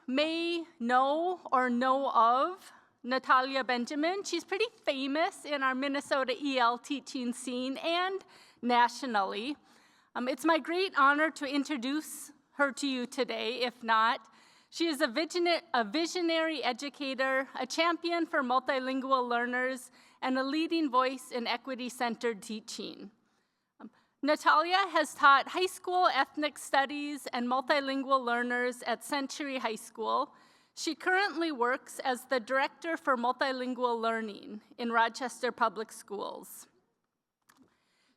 may know or know of Natalia Benjamin. She's pretty famous in our Minnesota EL teaching scene and nationally. It's my great honor to introduce her to you today, if not. She is a visionary educator, a champion for multilingual learners, and a leading voice in equity-centered teaching. Natalia has taught high school ethnic studies and multilingual learners at Century High School. She currently works as the Director for Multilingual Learning in Rochester Public Schools.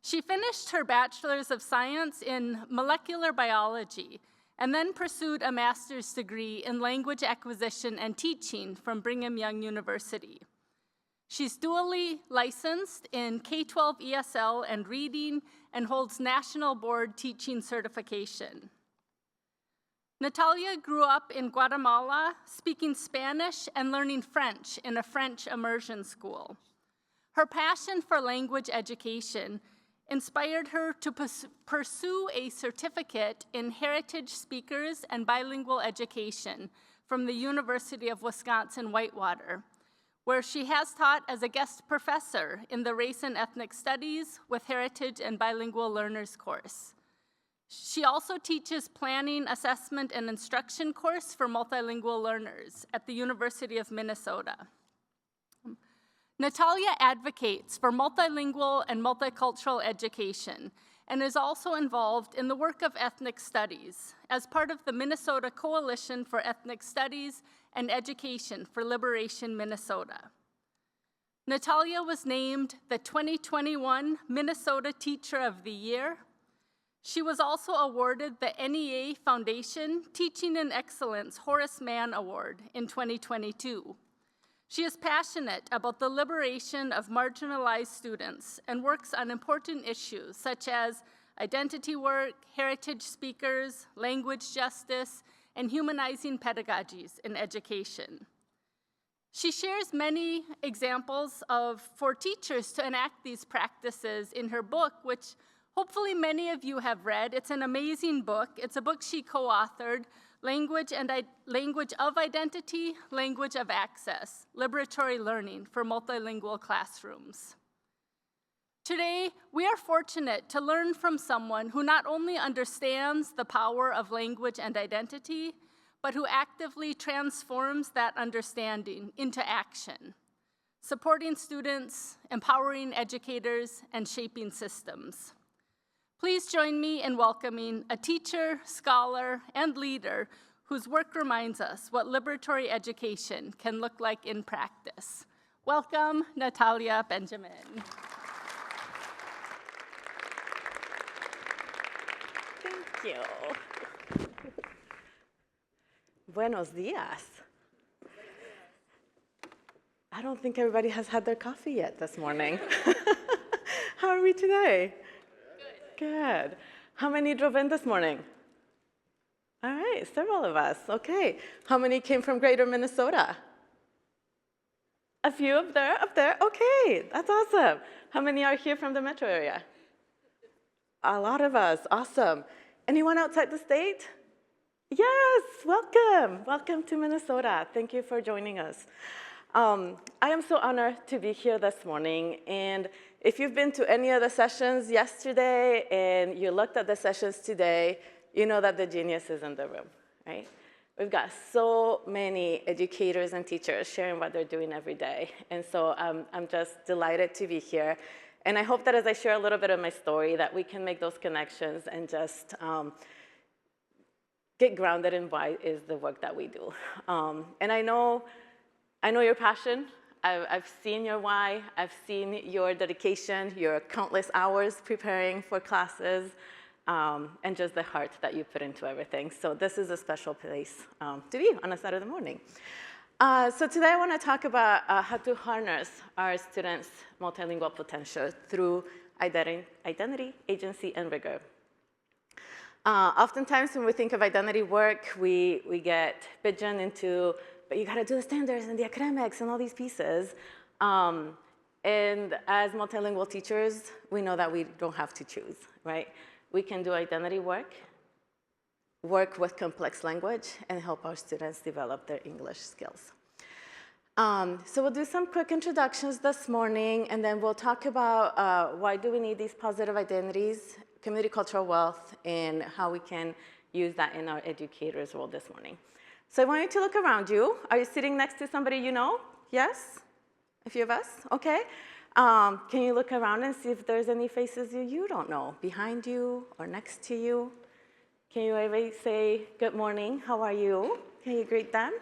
She finished her Bachelor's of Science in Molecular Biology and then pursued a master's degree in Language Acquisition and Teaching from Brigham Young University. She's dually licensed in K-12 ESL and reading and holds National Board Teaching Certification. Natalia grew up in Guatemala, speaking Spanish and learning French in a French immersion school. Her passion for language education inspired her to pursue a certificate in heritage speakers and bilingual education from the University of Wisconsin-Whitewater, where she has taught as a guest professor in the Race and Ethnic Studies with Heritage and Bilingual Learners course. She also teaches Planning, Assessment, and Instruction course for multilingual learners at the University of Minnesota. Natalia advocates for multilingual and multicultural education and is also involved in the work of ethnic studies as part of the Minnesota Coalition for Ethnic Studies and Education for Liberation Minnesota. Natalia was named the 2021 Minnesota Teacher of the Year. She was also awarded the NEA Foundation Teaching in Excellence Horace Mann Award in 2022. She is passionate about the liberation of marginalized students and works on important issues such as identity work, heritage speakers, language justice, and humanizing pedagogies in education. She shares many examples for teachers to enact these practices in her book, which hopefully many of you have read. It's an amazing book. It's a book she co-authored, Language of Identity, Language of Access, Liberatory Learning for Multilingual Classrooms. Today, we are fortunate to learn from someone who not only understands the power of language and identity, but who actively transforms that understanding into action, supporting students, empowering educators, and shaping systems. Please join me in welcoming a teacher, scholar, and leader whose work reminds us what liberatory education can look like in practice. Welcome, Natalia Benjamin. Thank you. Buenos dias. I don't think everybody has had their coffee yet this morning. How are we today? Good. How many drove in this morning? All right, several of us. Okay. How many came from Greater Minnesota? A few up there. Okay, that's awesome. How many are here from the metro area? A lot of us. Awesome. Anyone outside the state? Yes, welcome. Welcome to Minnesota. Thank you for joining us. I am so honored to be here this morning, and if you've been to any of the sessions yesterday and you looked at the sessions today, you know that the genius is in the room, right? We've got so many educators and teachers sharing what they're doing every day, and so I'm just delighted to be here. And I hope that as I share a little bit of my story, that we can make those connections and just get grounded in why is the work that we do. And I know your passion. I've seen your why. I've seen your dedication, your countless hours preparing for classes, and just the heart that you put into everything. So this is a special place to be on a Saturday morning. So today I want to talk about how to harness our students' multilingual potential through identity, agency, and rigor. Oftentimes when we think of identity work, we get pigeoned into, but you got to do the standards and the academics and all these pieces. And as multilingual teachers, we know that we don't have to choose, right? We can do identity work, work with complex language and help our students develop their English skills. So we'll do some quick introductions this morning, and then we'll talk about why do we need these positive identities, community cultural wealth, and how we can use that in our educators' role this morning. So I want you to look around you. Are you sitting next to somebody you know? Yes? A few of us? Okay. Can you look around and see if there's any faces you don't know, behind you or next to you? Can you ever say, good morning, how are you? Can you greet them?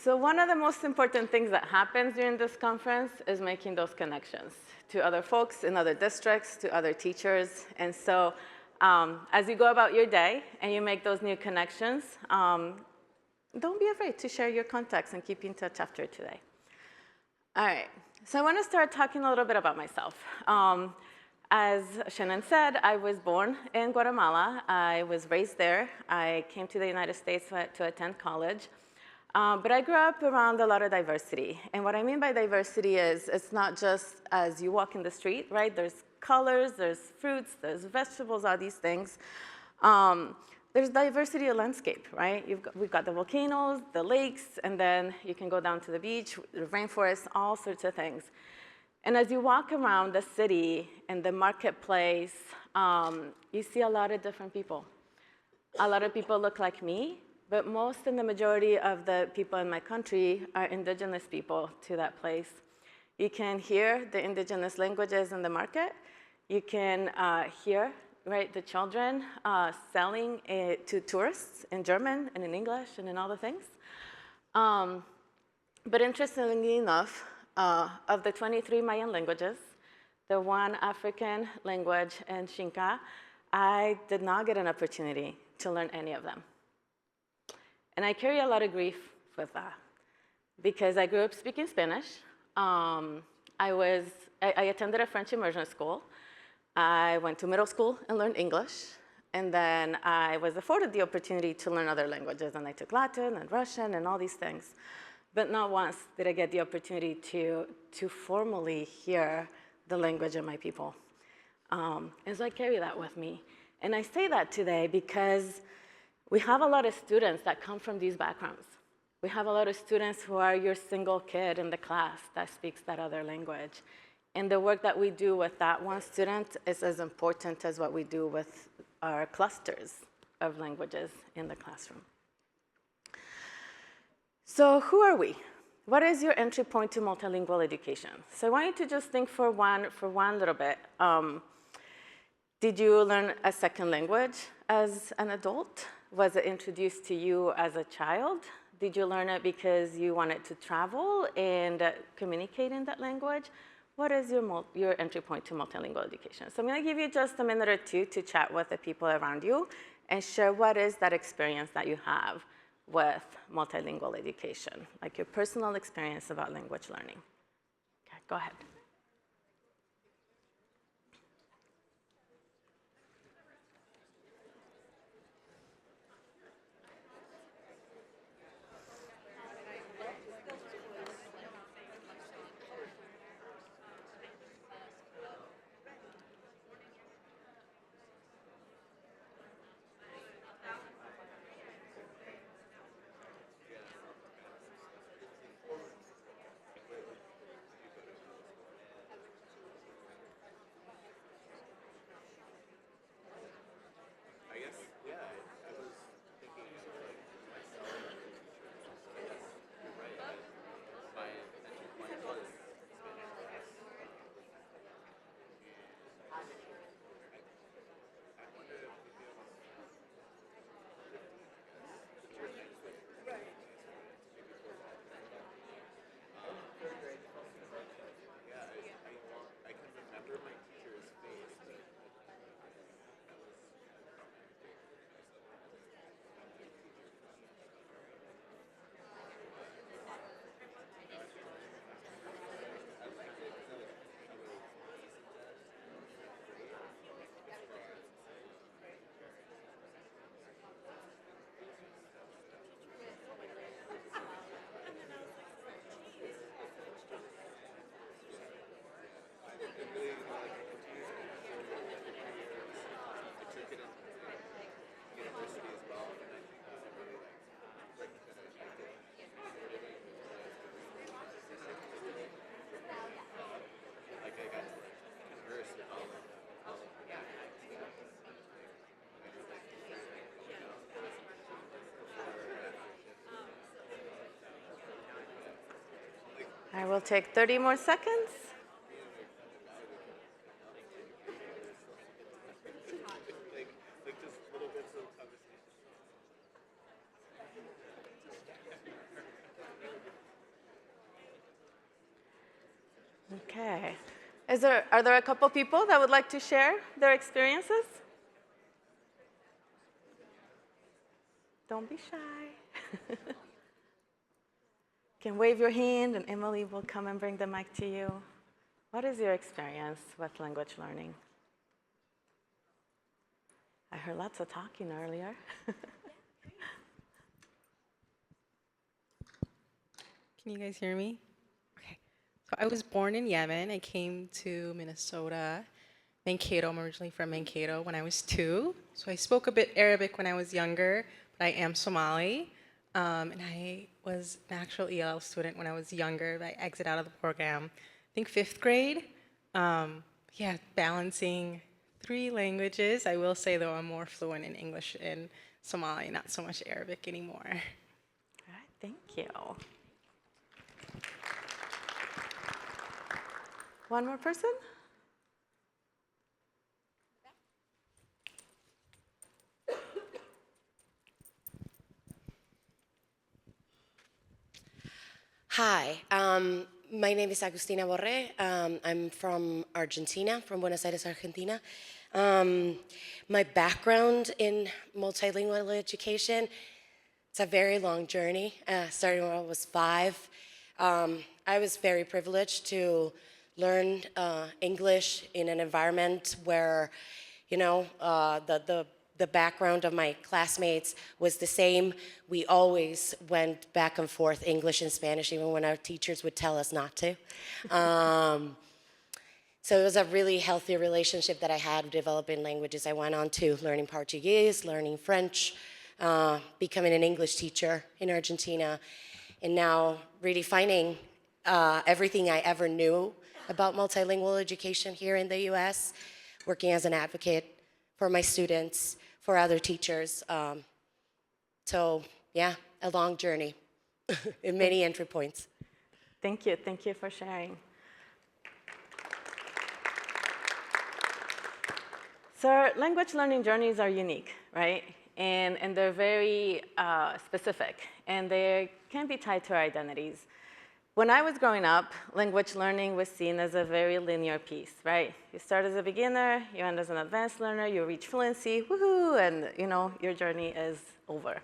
So one of the most important things that happens during this conference is making those connections to other folks in other districts, to other teachers. And so as you go about your day and you make those new connections, don't be afraid to share your contacts and keep in touch after today. All right, so I want to start talking a little bit about myself. As Shannon said, I was born in Guatemala. I was raised there. I came to the United States to attend college. But I grew up around a lot of diversity. And what I mean by diversity is it's not just as you walk in the street, right? There's colors, there's fruits, there's vegetables, all these things. There's diversity of landscape, right? We've got the volcanoes, the lakes, and then you can go down to the beach, the rainforest, all sorts of things. And as you walk around the city and the marketplace, you see a lot of different people. A lot of people look like me. But most and the majority of the people in my country are indigenous people to that place. You can hear the indigenous languages in the market. You can hear, right, the children selling to tourists in German and in English and in all the things. But interestingly enough, of the 23 Mayan languages, the one African language in Xinca, I did not get an opportunity to learn any of them. And I carry a lot of grief with that because I grew up speaking Spanish. I attended a French immersion school. I went to middle school and learned English. And then I was afforded the opportunity to learn other languages. And I took Latin and Russian and all these things. But not once did I get the opportunity to formally hear the language of my people. And so I carry that with me. And I say that today because we have a lot of students that come from these backgrounds. We have a lot of students who are your single kid in the class that speaks that other language. And the work that we do with that one student is as important as what we do with our clusters of languages in the classroom. So who are we? What is your entry point to multilingual education? So I want you to just think for one little bit. Did you learn a second language as an adult? Was it introduced to you as a child? Did you learn it because you wanted to travel and communicate in that language? What is your entry point to multilingual education? So I'm going to give you just a minute or two to chat with the people around you and share what is that experience that you have with multilingual education, like your personal experience about language learning. Okay, go ahead. I will take 30 more seconds. Okay. Are there a couple people that would like to share their experiences? Don't be shy. You can wave your hand, and Emily will come and bring the mic to you. What is your experience with language learning? I heard lots of talking earlier. Can you guys hear me? Okay. So I was born in Yemen. I came to Minnesota, Mankato. I'm originally from Mankato when I was 2. So I spoke a bit Arabic when I was younger, but I am Somali. And I was an actual EL student when I was younger, but I exited out of the program, I think 5th grade. Yeah, balancing 3 languages. I will say, though, I'm more fluent in English and Somali, not so much Arabic anymore. All right, thank you. One more person? Hi, my name is Agustina Borre. I'm from Argentina, from Buenos Aires, Argentina. My background in multilingual education, it's a very long journey, starting when I was 5. I was very privileged to learn English in an environment where, the background of my classmates was the same. We always went back and forth English and Spanish, even when our teachers would tell us not to. So it was a really healthy relationship that I had developing languages. I went on to learning Portuguese, learning French, becoming an English teacher in Argentina, and now redefining everything I ever knew about multilingual education here in the US, working as an advocate for my students, for other teachers. So yeah, a long journey and many entry points. Thank you for sharing. So language learning journeys are unique, right? And they're very specific, and they can be tied to our identities. When I was growing up, language learning was seen as a very linear piece, right? You start as a beginner, you end as an advanced learner, you reach fluency, woohoo, and your journey is over.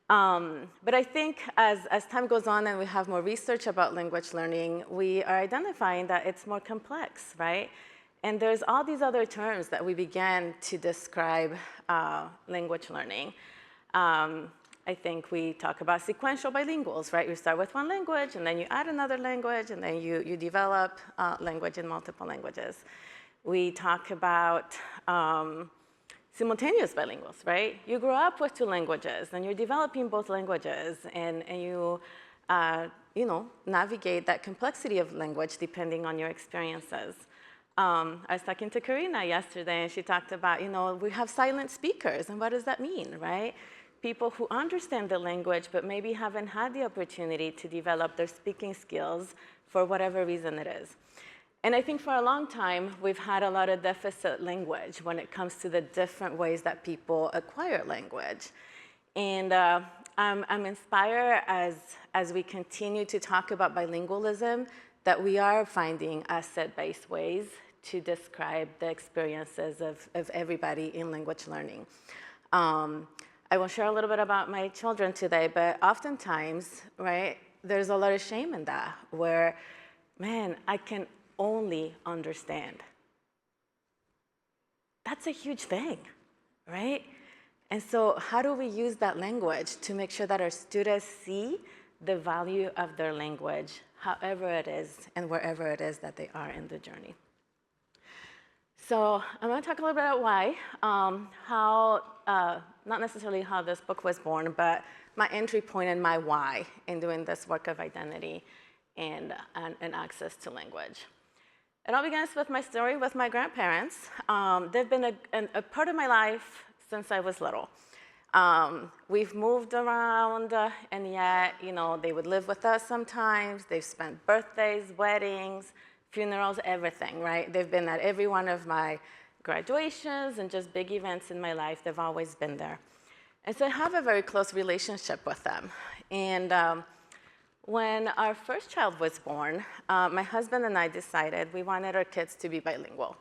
But I think as time goes on and we have more research about language learning, we are identifying that it's more complex, right? And there's all these other terms that we began to describe language learning. I think we talk about sequential bilinguals, right? You start with one language, and then you add another language, and then you develop language in multiple languages. We talk about simultaneous bilinguals, right? You grow up with 2 languages, and you're developing both languages, and you navigate that complexity of language depending on your experiences. I was talking to Karina yesterday, and she talked about, we have silent speakers, and what does that mean, right? People who understand the language but maybe haven't had the opportunity to develop their speaking skills for whatever reason it is. And I think for a long time, we've had a lot of deficit language when it comes to the different ways that people acquire language. And I'm inspired as we continue to talk about bilingualism that we are finding asset-based ways to describe the experiences of everybody in language learning. I will share a little bit about my children today, but oftentimes, right, there's a lot of shame in that, where, man, I can only understand. That's a huge thing, right? And so how do we use that language to make sure that our students see the value of their language, however it is and wherever it is that they are in the journey? So I'm going to talk a little bit about why, not necessarily how this book was born, but my entry point and my why in doing this work of identity and access to language. It all begins with my story with my grandparents. They've been a part of my life since I was little. We've moved around, and yet, they would live with us sometimes. They've spent birthdays, weddings, funerals, everything, right? They've been at every one of my graduations and just big events in my life. They've always been there. And so I have a very close relationship with them. And when our first child was born, my husband and I decided we wanted our kids to be bilingual.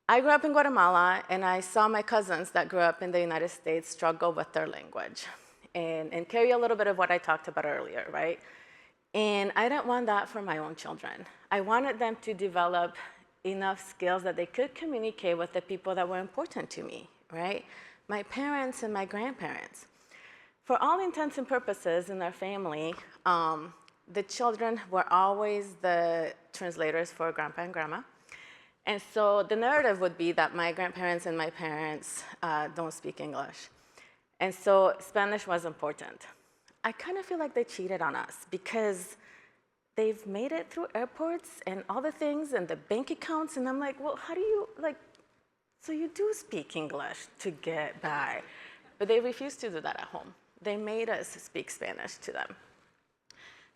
I grew up in Guatemala, and I saw my cousins that grew up in the United States struggle with their language and carry a little bit of what I talked about earlier, right? And I didn't want that for my own children. I wanted them to develop enough skills that they could communicate with the people that were important to me, right? My parents and my grandparents. For all intents and purposes in our family, the children were always the translators for grandpa and grandma. And so the narrative would be that my grandparents and my parents don't speak English. And so Spanish was important. I kind of feel like they cheated on us because they've made it through airports and all the things and the bank accounts. And I'm like, well, how do you, so you do speak English to get by. But they refused to do that at home. They made us speak Spanish to them.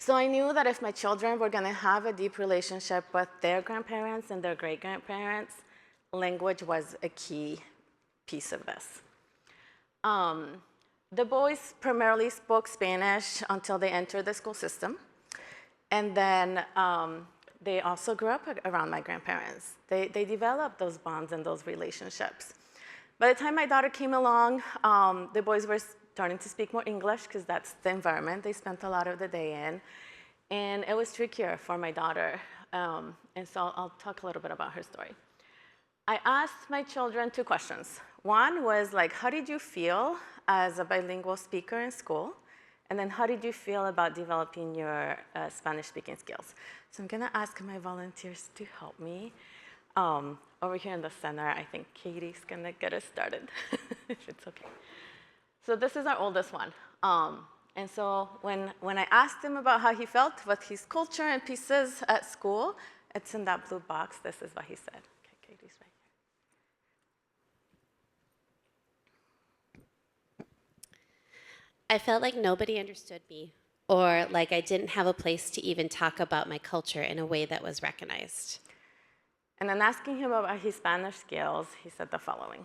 So I knew that if my children were going to have a deep relationship with their grandparents and their great-grandparents, language was a key piece of this. The boys primarily spoke Spanish until they entered the school system. And then they also grew up around my grandparents. They developed those bonds and those relationships. By the time my daughter came along, the boys were starting to speak more English because that's the environment they spent a lot of the day in. And it was trickier for my daughter. And so I'll talk a little bit about her story. I asked my children 2 questions. One was how did you feel as a bilingual speaker in school? And then how did you feel about developing your Spanish speaking skills? So I'm gonna ask my volunteers to help me. Over here in the center, I think Katie's gonna get us started, if it's okay. So this is our oldest one. And so when I asked him about how he felt with his culture and pieces at school, it's in that blue box. This is what he said. Okay, Katie's right here. I felt like nobody understood me, or like I didn't have a place to even talk about my culture in a way that was recognized. And then asking him about his Spanish skills, he said the following.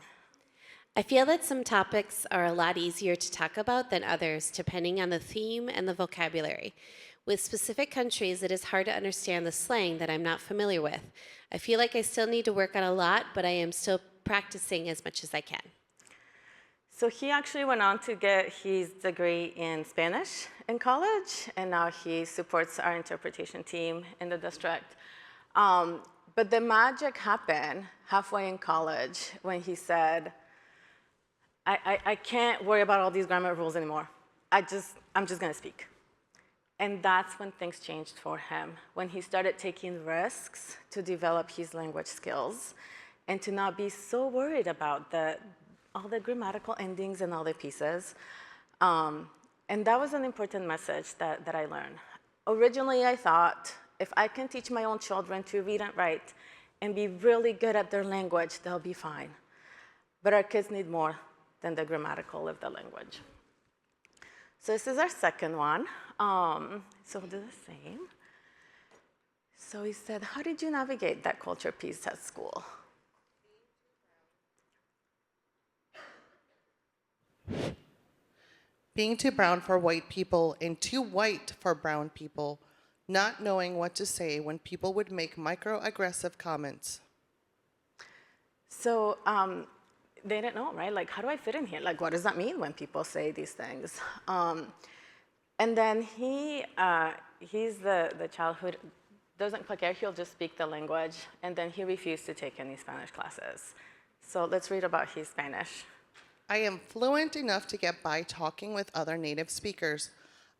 I feel that some topics are a lot easier to talk about than others, depending on the theme and the vocabulary. With specific countries, it is hard to understand the slang that I'm not familiar with. I feel like I still need to work on a lot, but I am still practicing as much as I can. So he actually went on to get his degree in Spanish in college, and now he supports our interpretation team in the district. But the magic happened halfway in college when he said, I can't worry about all these grammar rules anymore. I'm just gonna speak. And that's when things changed for him, when he started taking risks to develop his language skills and to not be so worried about all the grammatical endings and all the pieces. And that was an important message that I learned. Originally, I thought, if I can teach my own children to read and write and be really good at their language, they'll be fine. But our kids need more than the grammatical of the language. So this is our second one. So we'll do the same. So he said, how did you navigate that culture piece at school? Being too brown for white people and too white for brown people, not knowing what to say when people would make microaggressive comments. So they didn't know, right? How do I fit in here? What does that mean when people say these things? And then he's the child who doesn't quite care. He'll just speak the language. And then he refused to take any Spanish classes. So let's read about his Spanish. I am fluent enough to get by talking with other native speakers.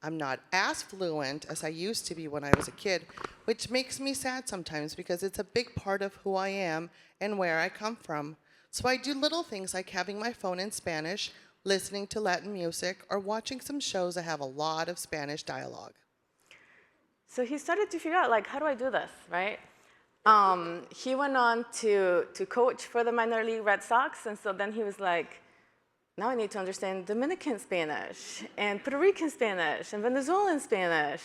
I'm not as fluent as I used to be when I was a kid, which makes me sad sometimes because it's a big part of who I am and where I come from. So I do little things like having my phone in Spanish, listening to Latin music, or watching some shows that have a lot of Spanish dialogue. So he started to figure out, how do I do this, right? He went on to coach for the minor league Red Sox, and so then he was like, now I need to understand Dominican Spanish and Puerto Rican Spanish and Venezuelan Spanish.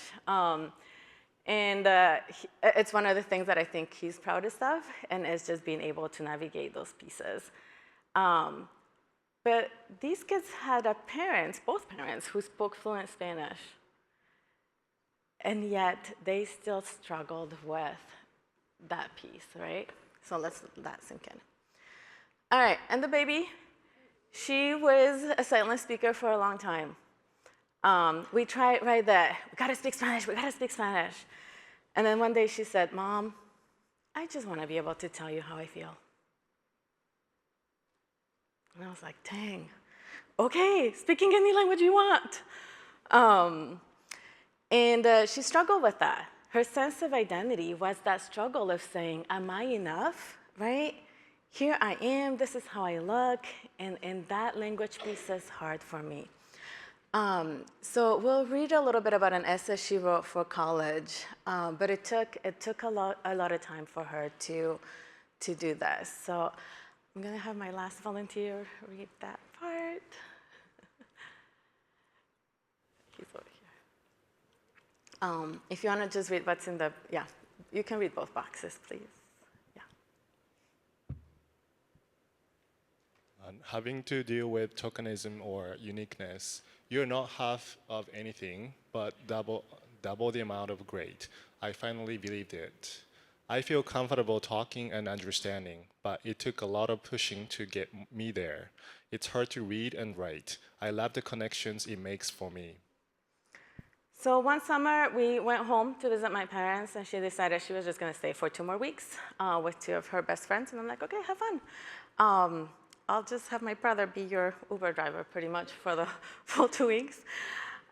It's one of the things that I think he's proudest of, and is just being able to navigate those pieces. But these kids had both parents, who spoke fluent Spanish. And yet, they still struggled with that piece, right? So let's let that sink in. All right, and the baby, she was a silent speaker for a long time. We tried right there, we gotta speak Spanish, we gotta speak Spanish. And then one day she said, Mom, I just wanna be able to tell you how I feel. And I was like, dang, okay, speaking any language you want. She struggled with that. Her sense of identity was that struggle of saying, am I enough, right? Here I am, this is how I look, and that language piece is hard for me. So we'll read a little bit about an essay she wrote for college, but it took a lot of time for her to do this. So I'm gonna have my last volunteer read that part. He's over here. If you wanna just read what's in you can read both boxes, please. Having to deal with tokenism or uniqueness, you're not half of anything, but double the amount of great. I finally believed it. I feel comfortable talking and understanding, but it took a lot of pushing to get me there. It's hard to read and write. I love the connections it makes for me. So one summer, we went home to visit my parents, and she decided she was just gonna stay for 2 more weeks with 2 of her best friends, and I'm like, okay, have fun. I'll just have my brother be your Uber driver pretty much for the full 2 weeks.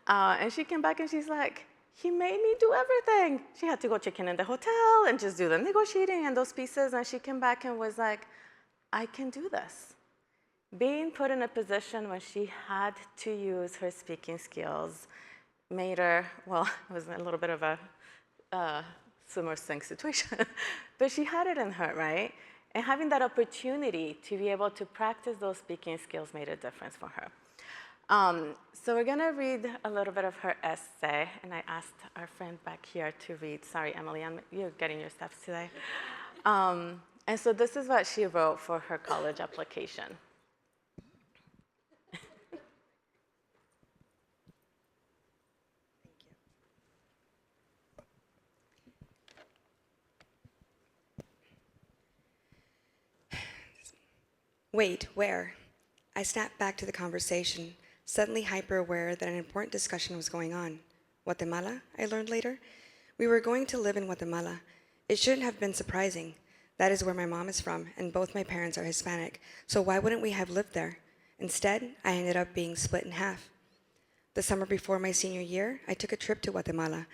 And she came back and she's like, he made me do everything. She had to go check in the hotel and just do the negotiating and those pieces. And she came back and was like, I can do this. Being put in a position when she had to use her speaking skills made her, well, it was a little bit of a swimmer sink situation, but she had it in her, right? And having that opportunity to be able to practice those speaking skills made a difference for her. So we're gonna read a little bit of her essay, and I asked our friend back here to read. Sorry, Emily, you're getting your steps today. And so this is what she wrote for her college application. Wait, where? I snapped back to the conversation, suddenly hyper-aware that an important discussion was going on. Guatemala, I learned later. We were going to live in Guatemala. It shouldn't have been surprising. That is where my mom is from, and both my parents are Hispanic, so why wouldn't we have lived there? Instead, I ended up being split in half. The summer before my senior year, I took a trip to Guatemala,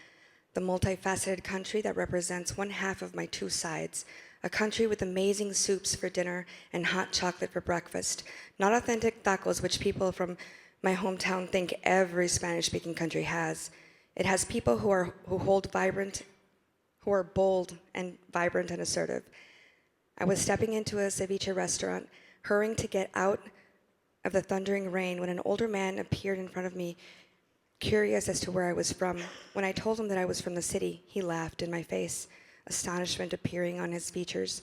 the multifaceted country that represents one half of my 2 sides, a country with amazing soups for dinner and hot chocolate for breakfast, not authentic tacos, which people from my hometown think every Spanish-speaking country has. It has people who are bold and vibrant and assertive. I was stepping into a ceviche restaurant, hurrying to get out of the thundering rain when an older man appeared in front of me, curious as to where I was from. When I told him that I was from the city, he laughed in my face, astonishment appearing on his features.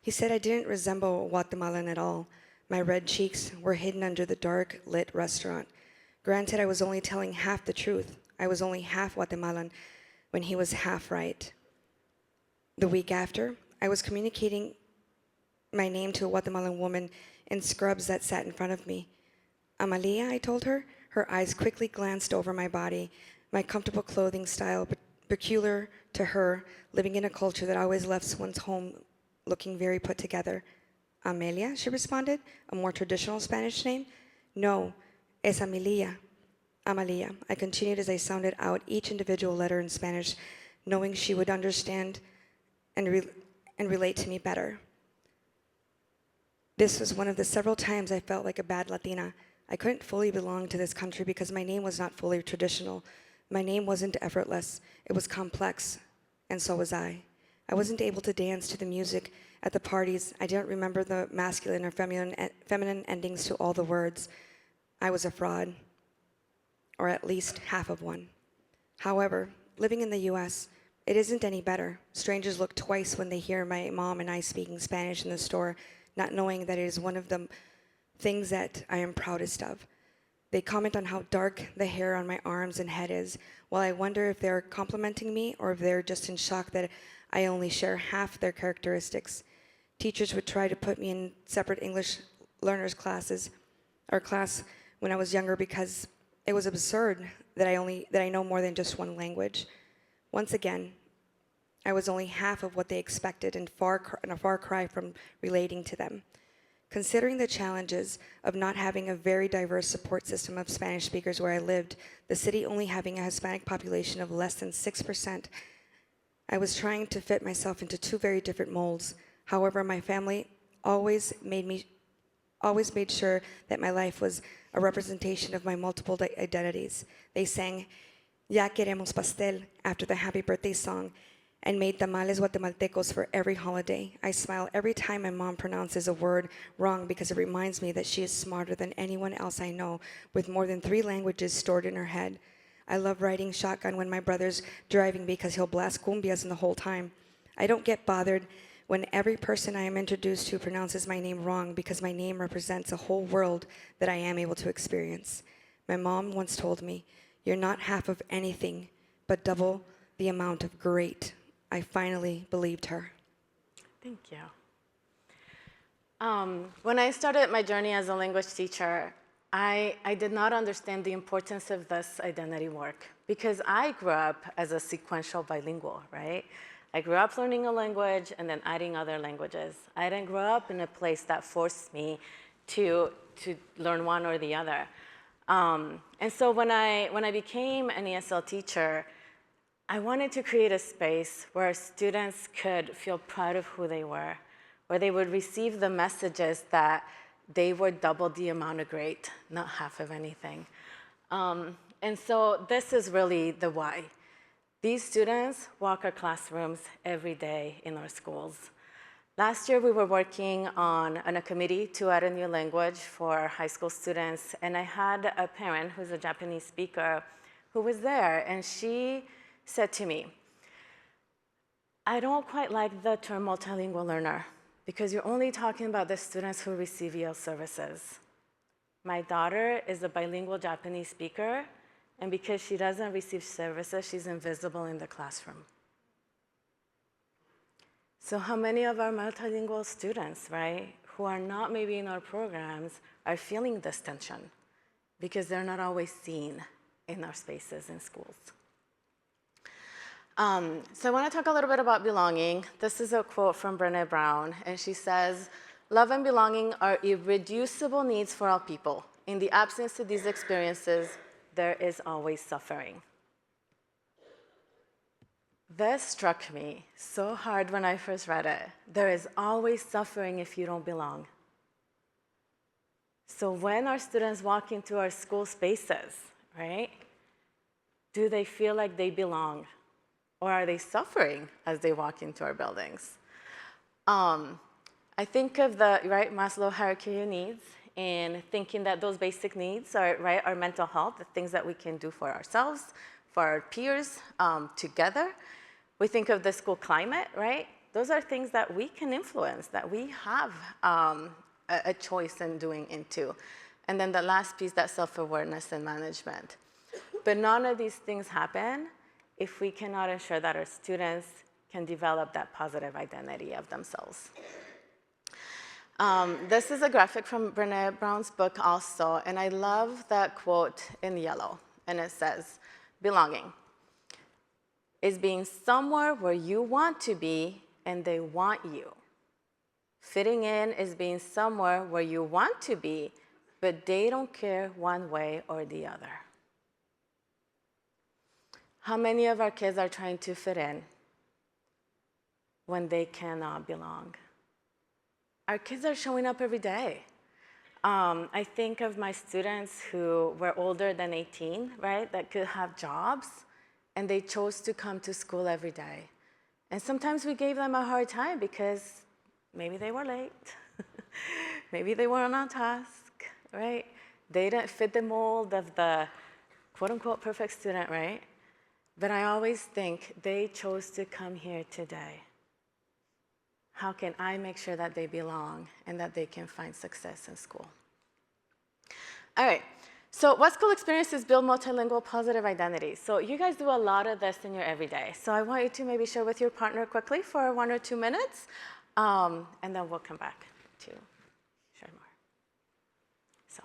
He said I didn't resemble a Guatemalan at all. My red cheeks were hidden under the dark, lit restaurant. Granted, I was only telling half the truth. I was only half Guatemalan when he was half right. The week after, I was communicating my name to a Guatemalan woman in scrubs that sat in front of me. Amalia, I told her. Her eyes quickly glanced over my body, my comfortable clothing style, peculiar to her, living in a culture that always left one's home looking very put together. Amelia, she responded, a more traditional Spanish name. No, es Amelia. Amalia, I continued as I sounded out each individual letter in Spanish, knowing she would understand and relate to me better. This was one of the several times I felt like a bad Latina. I couldn't fully belong to this country because my name was not fully traditional. My name wasn't effortless. It was complex, and so was I. I wasn't able to dance to the music At the parties, I didn't remember the masculine or feminine endings to all the words. I was a fraud, or at least half of one. However, living in the US, it isn't any better. Strangers look twice when they hear my mom and I speaking Spanish in the store, not knowing that it is one of the things that I am proudest of. They comment on how dark the hair on my arms and head is, while I wonder if they're complimenting me or if they're just in shock that I only share half their characteristics. Teachers would try to put me in separate English learners classes or class when I was younger because it was absurd that I know more than just one language. Once again, I was only half of what they expected and a far cry from relating to them. Considering the challenges of not having a very diverse support system of Spanish speakers where I lived, the city only having a Hispanic population of less than 6%, I was trying to fit myself into two very different molds. However, my family always made sure that my life was a representation of my multiple identities. They sang Ya Queremos Pastel after the happy birthday song and made tamales guatemaltecos for every holiday. I smile every time my mom pronounces a word wrong because it reminds me that she is smarter than anyone else I know, with more than 3 languages stored in her head. I love riding shotgun when my brother's driving because he'll blast cumbias the whole time. I don't get bothered when every person I am introduced to pronounces my name wrong because my name represents a whole world that I am able to experience. My mom once told me, "You're not half of anything, but double the amount of great." I finally believed her. Thank you. When I started my journey as a language teacher, I did not understand the importance of this identity work because I grew up as a sequential bilingual, right? I grew up learning a language and then adding other languages. I didn't grow up in a place that forced me to learn one or the other. And so when I became an ESL teacher, I wanted to create a space where students could feel proud of who they were, where they would receive the messages that they were double the amount of great, not half of anything. And so this is really the why. These students walk our classrooms every day in our schools. Last year, we were working on a committee to add a new language for high school students, and I had a parent who's a Japanese speaker who was there, and she said to me, "I don't quite like the term multilingual learner because you're only talking about the students who receive EL services. My daughter is a bilingual Japanese speaker, and because she doesn't receive services, she's invisible in the classroom." So how many of our multilingual students, right, who are not maybe in our programs are feeling this tension because they're not always seen in our spaces in schools? So I want to talk a little bit about belonging. This is a quote from Brené Brown, and she says, "Love and belonging are irreducible needs for all people. In the absence of these experiences, there is always suffering." This struck me so hard when I first read it. There is always suffering if you don't belong. So when our students walk into our school spaces, right, do they feel like they belong? Or are they suffering as they walk into our buildings? I think of the Maslow hierarchy of needs, and thinking that those basic needs are our mental health, the things that we can do for ourselves, for our peers, together. We think of the school climate, right? Those are things that we can influence, that we have a choice in doing into. And then the last piece, that self-awareness and management. But none of these things happen if we cannot ensure that our students can develop that positive identity of themselves. This is a graphic from Brené Brown's book also, and I love that quote in yellow, and it says, "Belonging is being somewhere where you want to be and they want you. Fitting in is being somewhere where you want to be, but they don't care one way or the other." How many of our kids are trying to fit in when they cannot belong? Our kids are showing up every day. I think of my students who were older than 18, right, that could have jobs, and they chose to come to school every day. And sometimes we gave them a hard time because Maybe they were late. Maybe they weren't on task, right? They didn't fit the mold of the quote-unquote perfect student, right? But I always think they chose to come here today. How can I make sure that they belong and that they can find success in school? All right, so what school experiences build multilingual positive identity? So you guys do a lot of this in your everyday. So I want you to maybe share with your partner quickly for 1 or 2 minutes, and then we'll come back to share more. So.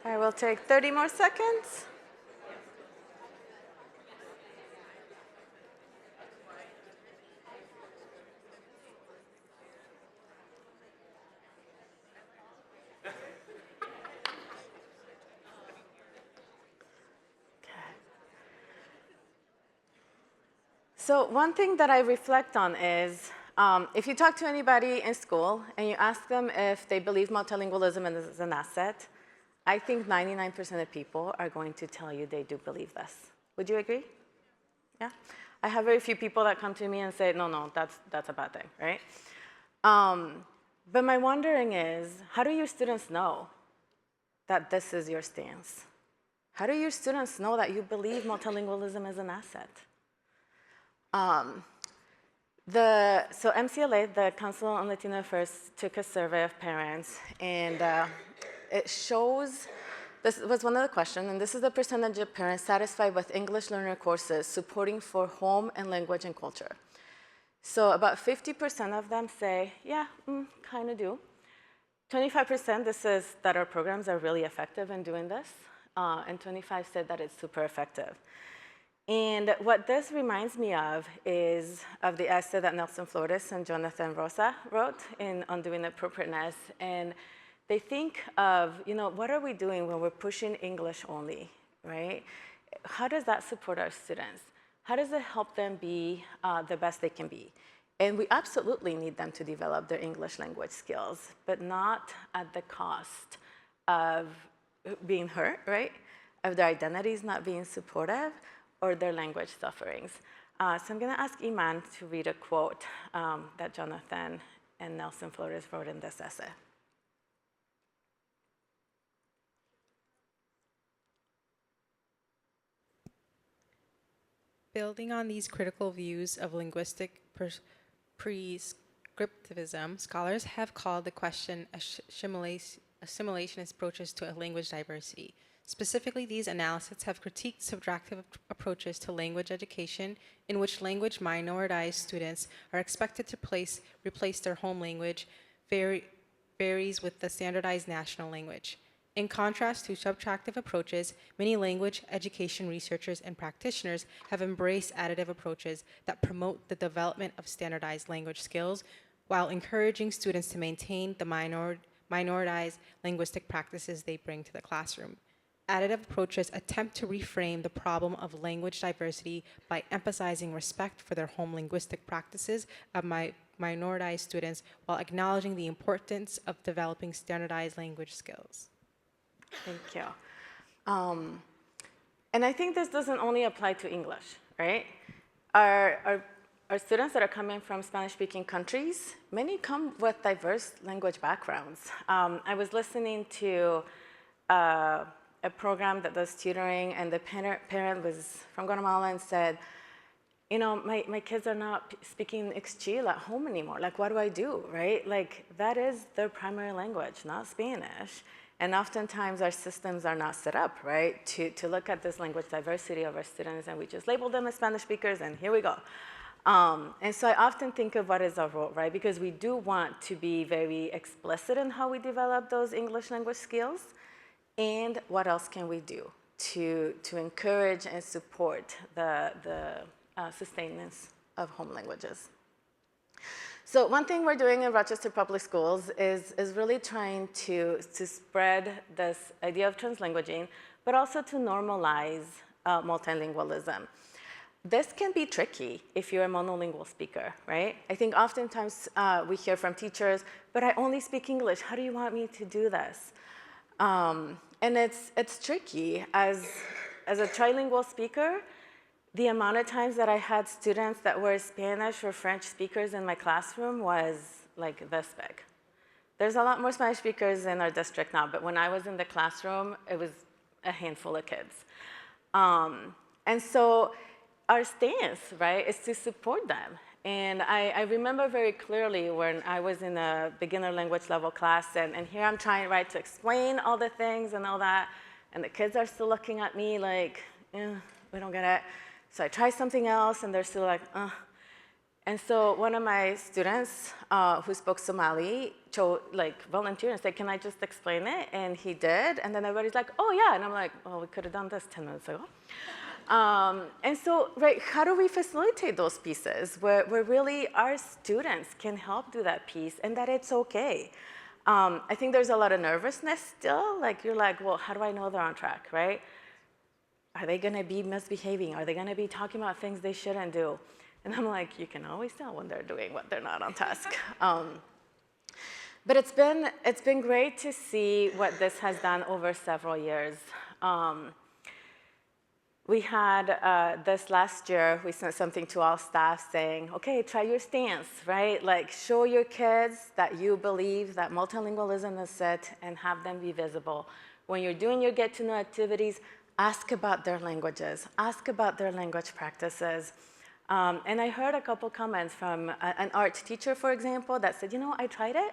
All right, we'll take 30 more seconds. So one thing that I reflect on is, if you talk to anybody in school and you ask them if they believe multilingualism is an asset, I think 99% of people are going to tell you they do believe this. Would you agree? Yeah? I have very few people that come to me and say, no, that's a bad thing, right? But my wondering is, how do your students know that this is your stance? How do your students know that you believe multilingualism is an asset? So MCLA, the Council on Latino Affairs, took a survey of parents, and it shows, this was one of the questions, and this is the percentage of parents satisfied with English learner courses supporting for home and language and culture. So about 50% of them say, yeah, kind of do. 25% this is that our programs are really effective in doing this, and 25 said that it's super effective. And what this reminds me of is of the essay that Nelson Flores and Jonathan Rosa wrote on doing appropriateness. And they think of, what are we doing when we're pushing English only, right? How does that support our students? How does it help them be the best they can be? And we absolutely need them to develop their English language skills, but not at the cost of being hurt, right? Of their identities not being supportive, or their language sufferings. So I'm going to ask Iman to read a quote that Jonathan and Nelson Flores wrote in this essay. Building on these critical views of linguistic prescriptivism, scholars have called the question assimilationist approaches to a language diversity. Specifically, these analyses have critiqued subtractive approaches to language education in which language minoritized students are expected to replace their home language varies with the standardized national language. In contrast to subtractive approaches, many language education researchers and practitioners have embraced additive approaches that promote the development of standardized language skills while encouraging students to maintain the minoritized linguistic practices they bring to the classroom. Additive approaches attempt to reframe the problem of language diversity by emphasizing respect for their home linguistic practices of minoritized students while acknowledging the importance of developing standardized language skills. Thank you. And I think this doesn't only apply to English, right? Our students that are coming from Spanish-speaking countries, many come with diverse language backgrounds. I was listening to a program that does tutoring, and the parent was from Guatemala and said, you know, my kids are not speaking Ixchil at home anymore. Like, what do I do, right? Like, that is their primary language, not Spanish. And oftentimes our systems are not set up, right, to look at this language diversity of our students, and we just label them as Spanish speakers, and here we go. And so I often think of what is our role, right, because we do want to be very explicit in how we develop those English language skills, and what else can we do to encourage and support the sustenance of home languages. So one thing we're doing in Rochester Public Schools is really trying to spread this idea of translanguaging, but also to normalize multilingualism. This can be tricky if you're a monolingual speaker, right? I think oftentimes we hear from teachers, but I only speak English. How do you want me to do this? And it's tricky. As a trilingual speaker, the amount of times that I had students that were Spanish or French speakers in my classroom was like this big. There's a lot more Spanish speakers in our district now, but when I was in the classroom, it was a handful of kids. And so our stance, right, is to support them. And I remember very clearly when I was in a beginner language level class, and here I'm trying, right, to explain all the things and all that, and the kids are still looking at me like, we don't get it. So I try something else, and they're still like, And so one of my students who spoke Somali volunteered and said, can I just explain it? And he did, and then everybody's like, oh yeah, and I'm like, well, we could have done this 10 minutes ago. And so, right, how do we facilitate those pieces where really our students can help do that piece and that it's okay? I think there's a lot of nervousness still, like you're like, well, how do I know they're on track, right? Are they gonna be misbehaving? Are they gonna be talking about things they shouldn't do? And I'm like, you can always tell when they're doing what they're not on task. But it's been great to see what this has done over several years. We had this last year, we sent something to all staff saying, okay, try your stance, right? Like show your kids that you believe that multilingualism is it and have them be visible. When you're doing your get to know activities, ask about their languages, ask about their language practices. And I heard a couple comments from an art teacher, for example, that said, you know, I tried it,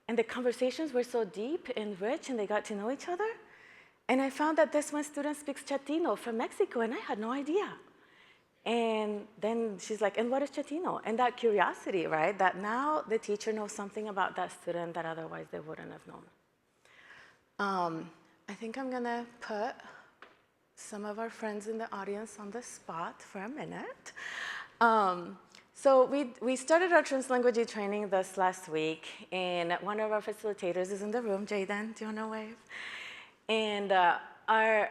and the conversations were so deep and rich, and they got to know each other. And I found that this one student speaks Chatino from Mexico, and I had no idea. And then she's like, and what is Chatino? And that curiosity, right, that now the teacher knows something about that student that otherwise they wouldn't have known. I think I'm gonna put some of our friends in the audience on the spot for a minute. So we started our translanguage training this last week, and one of our facilitators is in the room. Jaden, do you want to wave? And our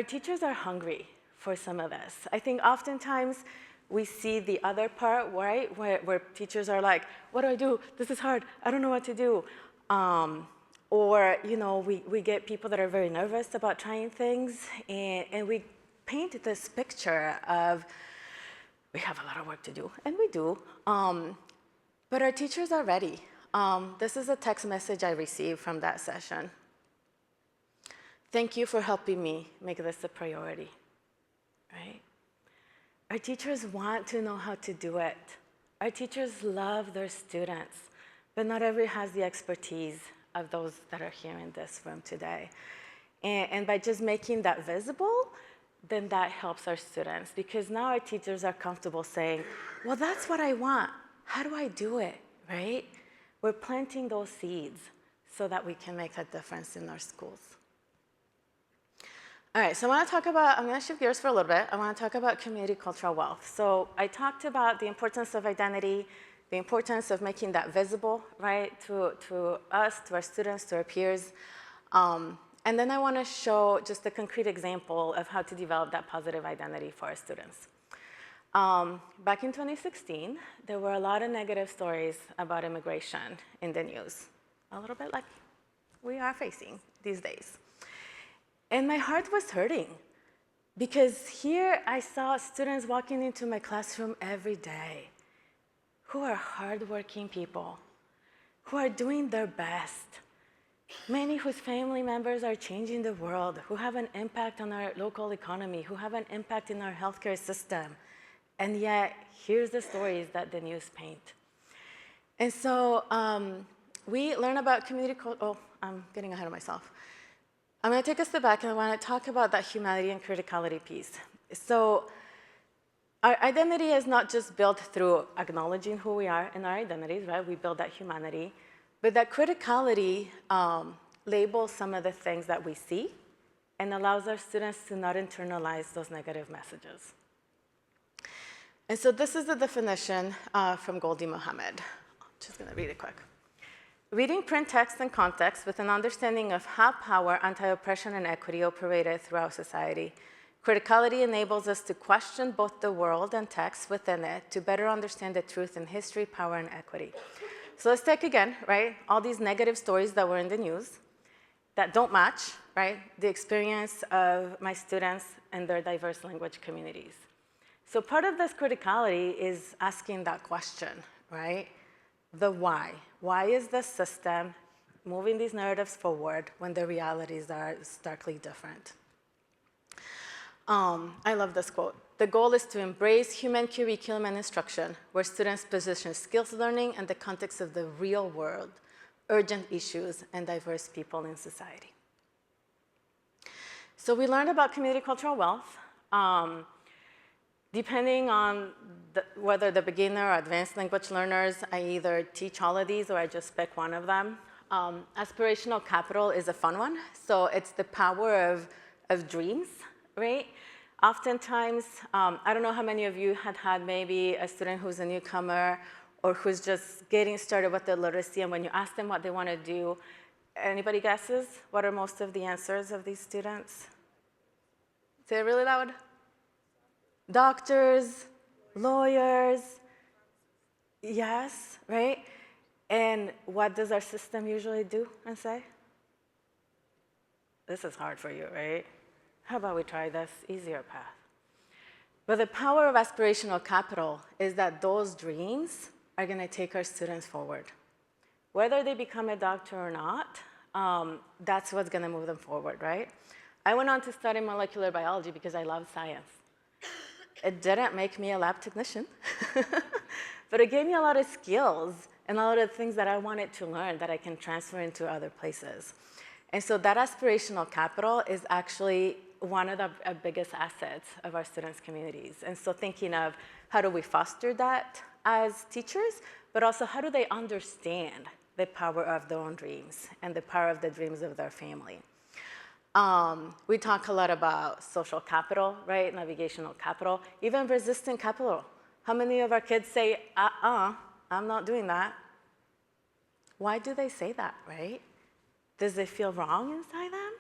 teachers are hungry for some of this. I think oftentimes we see the other part, right, where teachers are like, what do I do? This is hard. I don't know what to do. Or, we get people that are very nervous about trying things, and we paint this picture of, we have a lot of work to do, and we do, but our teachers are ready. This is a text message I received from that session. Thank you for helping me make this a priority, right? Our teachers want to know how to do it. Our teachers love their students, but not everyone has the expertise of those that are here in this room today. And by just making that visible, then that helps our students, because now our teachers are comfortable saying, well, that's what I want. How do I do it, right? We're planting those seeds so that we can make a difference in our schools. All right, so I'm going to shift gears for a little bit. I want to talk about community cultural wealth. So I talked about the importance of identity, the importance of making that visible, right, to us, to our students, to our peers. And then I want to show just a concrete example of how to develop that positive identity for our students. Back in 2016, there were a lot of negative stories about immigration in the news, a little bit like we are facing these days. And my heart was hurting, because here I saw students walking into my classroom every day who are hardworking people, who are doing their best, many whose family members are changing the world, who have an impact on our local economy, who have an impact in our healthcare system. And yet, here's the stories that the news paint. And so we learn about community culture. Oh, I'm getting ahead of myself. I'm going to take a step back, and I want to talk about that humanity and criticality piece. So our identity is not just built through acknowledging who we are in our identities, right? We build that humanity. But that criticality labels some of the things that we see and allows our students to not internalize those negative messages. And so this is the definition from Goldie Mohammed. I'm just going to read it quick. Reading print text and context with an understanding of how power, anti-oppression, and equity operated throughout society. Criticality enables us to question both the world and text within it to better understand the truth in history, power, and equity. So let's take again, right, all these negative stories that were in the news that don't match, right, the experience of my students and their diverse language communities. So part of this criticality is asking that question, right? The why. Why is the system moving these narratives forward when the realities are starkly different? I love this quote. The goal is to embrace human curriculum and instruction, where students position skills learning in the context of the real world, urgent issues, and diverse people in society. So we learned about community cultural wealth. Depending on whether the beginner or advanced language learners, I either teach all of these or I just pick one of them. Aspirational capital is a fun one. So it's the power of dreams, right? Oftentimes, I don't know how many of you had maybe a student who's a newcomer or who's just getting started with their literacy, and when you ask them what they want to do, anybody guesses? What are most of the answers of these students? Say it really loud. Doctors, lawyers, yes, right? And what does our system usually do and say? This is hard for you, right? How about we try this easier path? But the power of aspirational capital is that those dreams are going to take our students forward. Whether they become a doctor or not, that's what's going to move them forward, right? I went on to study molecular biology because I love science. It didn't make me a lab technician, but it gave me a lot of skills and a lot of things that I wanted to learn that I can transfer into other places. And so that aspirational capital is actually one of the biggest assets of our students' communities. And so thinking of how do we foster that as teachers, but also how do they understand the power of their own dreams and the power of the dreams of their family. We talk a lot about social capital, right? Navigational capital, even resistant capital. How many of our kids say, I'm not doing that? Why do they say that, right? Does it feel wrong inside them?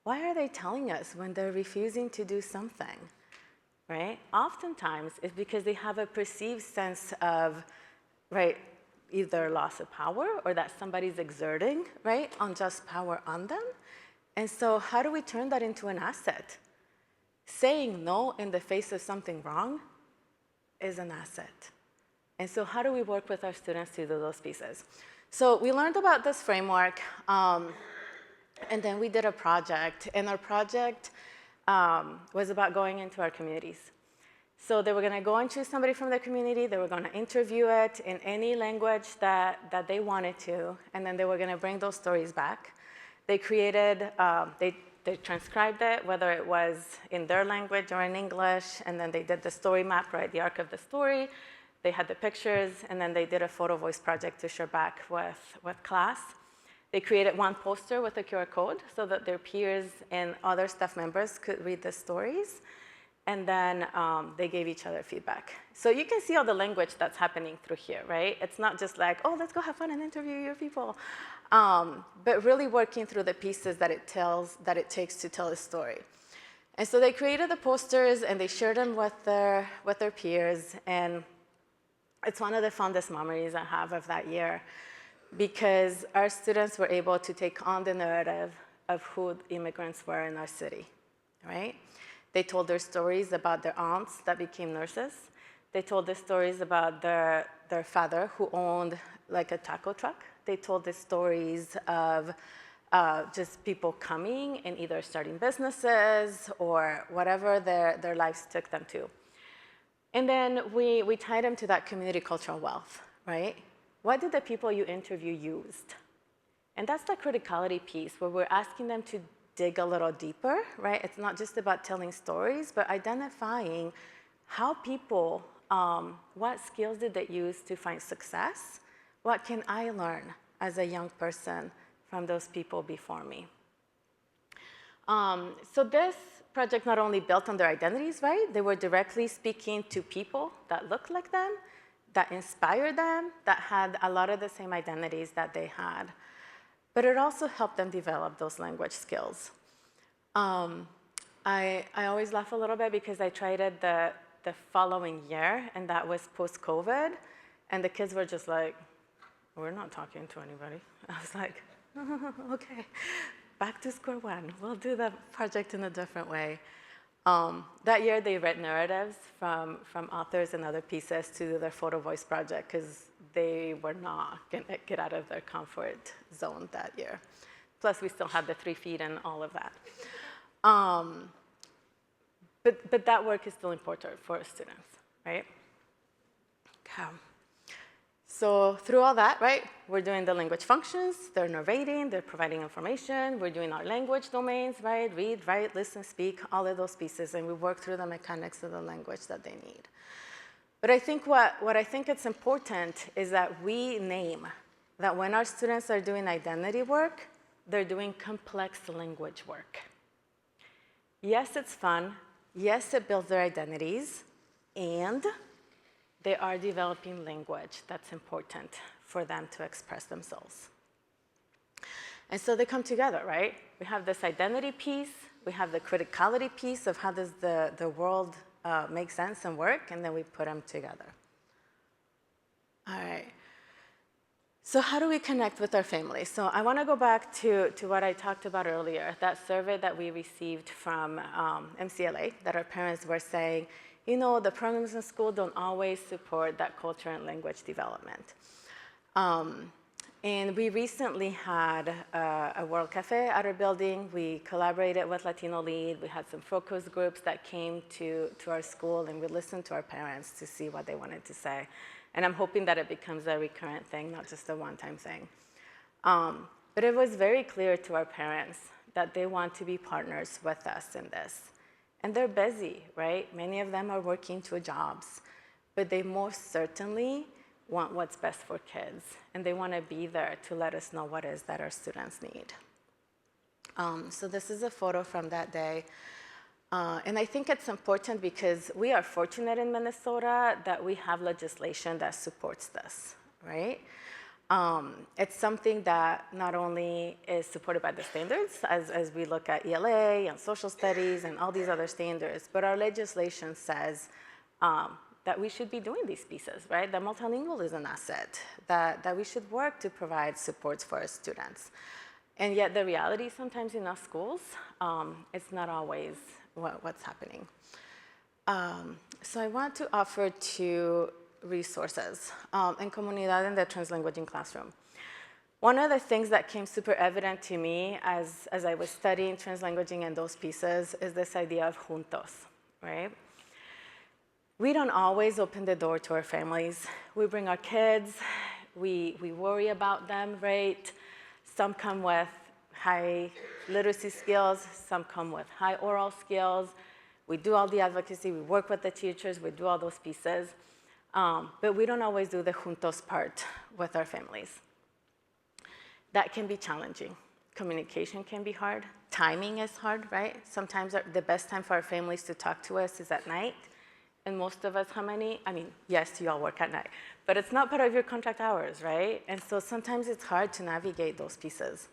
Why are they telling us when they're refusing to do something, right? Oftentimes, it's because they have a perceived sense of, right, either loss of power or that somebody's exerting, right, unjust power on them. And so how do we turn that into an asset? Saying no in the face of something wrong is an asset. And so how do we work with our students to do those pieces? So we learned about this framework, and then we did a project. And our project was about going into our communities. So they were going to go and choose somebody from their community. They were going to interview it in any language that they wanted to. And then they were going to bring those stories back. They created, they transcribed it, whether it was in their language or in English. And then they did the story map, right, the arc of the story. They had the pictures. And then they did a photo voice project to share back with class. They created one poster with a QR code so that their peers and other staff members could read the stories. And then they gave each other feedback. So you can see all the language that's happening through here, right? It's not just like, oh, let's go have fun and interview your people. But really working through the pieces that it takes to tell a story. And so they created the posters and they shared them with their peers. And it's one of the fondest memories I have of that year, because our students were able to take on the narrative of who immigrants were in our city, right? They told their stories about their aunts that became nurses. They told the stories about their father who owned like a taco truck. They told the stories of just people coming and either starting businesses or whatever their lives took them to. And then we tied them to that community cultural wealth, right? What did the people you interview used? And that's the criticality piece where we're asking them to dig a little deeper, right? It's not just about telling stories, but identifying how people, what skills did they use to find success? What can I learn as a young person from those people before me? So this project not only built on their identities, right? They were directly speaking to people that looked like them, that inspired them, that had a lot of the same identities that they had. But it also helped them develop those language skills. I always laugh a little bit because I tried it the following year, and that was post-COVID, and the kids were just like, we're not talking to anybody. I was like, okay, back to square one. We'll do the project in a different way. That year, they read narratives from authors and other pieces to do their photo voice project because they were not going to get out of their comfort zone that year. Plus, we still had the 3 feet and all of that. But that work is still important for students, right? Okay. So through all that, right, we're doing the language functions, they're narrating, they're providing information, we're doing our language domains, right, read, write, listen, speak, all of those pieces, and we work through the mechanics of the language that they need. But I think what I think it's important is that we name that when our students are doing identity work, they're doing complex language work. Yes, it's fun. Yes, it builds their identities, and they are developing language that's important for them to express themselves. And so they come together, right? We have this identity piece, we have the criticality piece of how does the world make sense and work, and then we put them together. All right. So how do we connect with our families? So I want to go back to what I talked about earlier, that survey that we received from MCLA, that our parents were saying, you know, the programs in school don't always support that culture and language development. And we recently had a World Cafe at our building. We collaborated with Latino Lead. We had some focus groups that came to our school, and we listened to our parents to see what they wanted to say. And I'm hoping that it becomes a recurrent thing, not just a one-time thing. But it was very clear to our parents that they want to be partners with us in this. And they're busy, right? Many of them are working 2 jobs, but they most certainly want what's best for kids, and they want to be there to let us know what it is that our students need. So this is a photo from that day. And I think it's important because we are fortunate in Minnesota that we have legislation that supports this, right? It's something that not only is supported by the standards, as we look at ELA and social studies and all these other standards, but our legislation says that we should be doing these pieces, right? That multilingual is an asset, that we should work to provide supports for our students. And yet the reality sometimes in our schools, it's not always what's happening. So I want to offer two resources in Comunidad and the Translanguaging Classroom. One of the things that came super evident to me as I was studying translanguaging and those pieces is this idea of juntos, right? We don't always open the door to our families. We bring our kids, we worry about them, right? Some come with high literacy skills, some come with high oral skills. We do all the advocacy, we work with the teachers, we do all those pieces. But we don't always do the juntos part with our families. That can be challenging. Communication can be hard. Timing is hard, right? Sometimes the best time for our families to talk to us is at night. And most of us, yes, you all work at night, but it's not part of your contract hours, right? And so sometimes it's hard to navigate those pieces.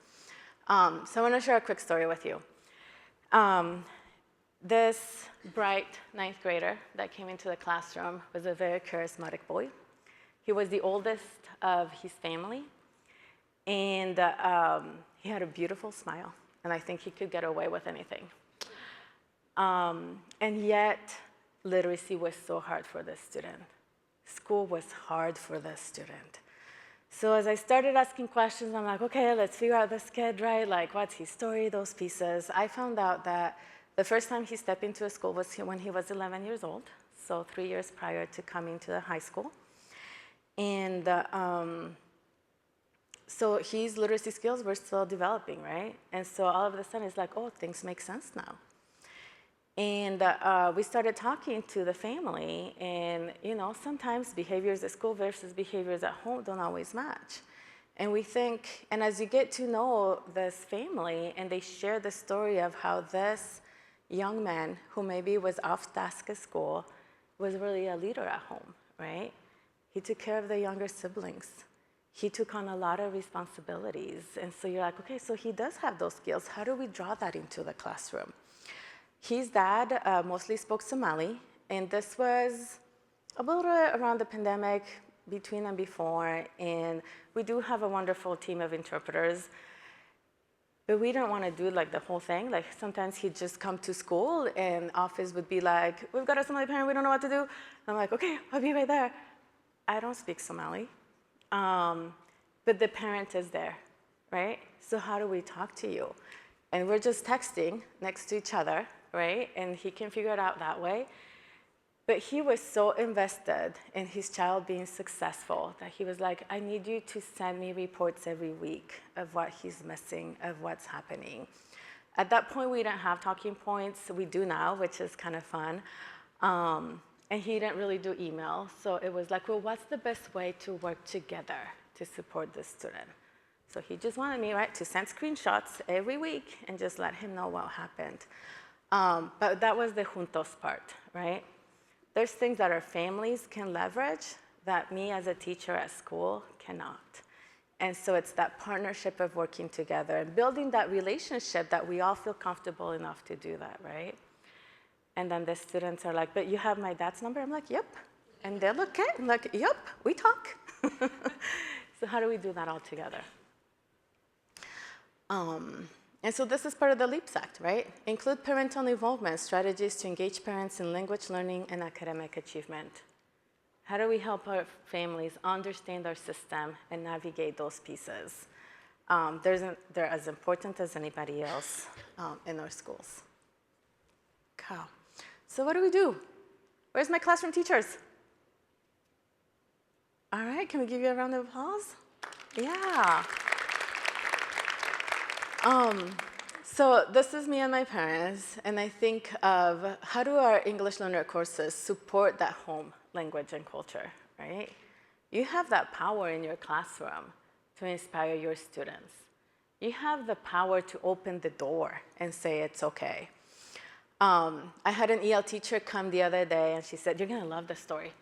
So I want to share a quick story with you. This bright 9th grader that came into the classroom was a very charismatic boy. He was the oldest of his family, and he had a beautiful smile, and I think he could get away with anything. And yet, literacy was so hard for this student. School was hard for this student. So as I started asking questions, I'm like, okay, let's figure out this kid, right? Like, what's his story, those pieces. I found out that the first time he stepped into a school was when he was 11 years old, so 3 years prior to coming to the high school. And so his literacy skills were still developing, right? And so all of a sudden, it's like, oh, things make sense now. And we started talking to the family, and sometimes behaviors at school versus behaviors at home don't always match. And we think, and as you get to know this family, and they share the story of how this young man, who maybe was off task at school, was really a leader at home, right? He took care of the younger siblings. He took on a lot of responsibilities. And so you're like, okay, so he does have those skills. How do we draw that into the classroom? His dad mostly spoke Somali, and this was a little around the pandemic, between and before, and we do have a wonderful team of interpreters, but we didn't want to do like the whole thing. Like sometimes he'd just come to school and office would be like, we've got a Somali parent, we don't know what to do. And I'm like, okay, I'll be right there. I don't speak Somali, but the parent is there, right? So how do we talk to you? And we're just texting next to each other, right? And he can figure it out that way. But he was so invested in his child being successful that he was like, I need you to send me reports every week of what he's missing, of what's happening. At that point, we didn't have talking points. We do now, which is kind of fun. And he didn't really do email. So it was like, well, what's the best way to work together to support this student? So he just wanted me, right, to send screenshots every week and just let him know what happened. But that was the juntos part, right? There's things that our families can leverage that me as a teacher at school cannot. And so it's that partnership of working together and building that relationship that we all feel comfortable enough to do that, right? And then the students are like, but you have my dad's number? I'm like, yep. And they're like, okay. I'm like, yep, we talk. So how do we do that all together? And so this is part of the LEAPS Act, right? Include parental involvement, strategies to engage parents in language learning and academic achievement. How do we help our families understand our system and navigate those pieces? They're as important as anybody else in our schools. Cool. So what do we do? Where's my classroom teachers? All right, can we give you a round of applause? Yeah. So this is me and my parents, and I think of how do our English learner courses support that home language and culture, right? You have that power in your classroom to inspire your students. You have the power to open the door and say it's okay. I had an EL teacher come the other day, and she said, you're gonna love this story.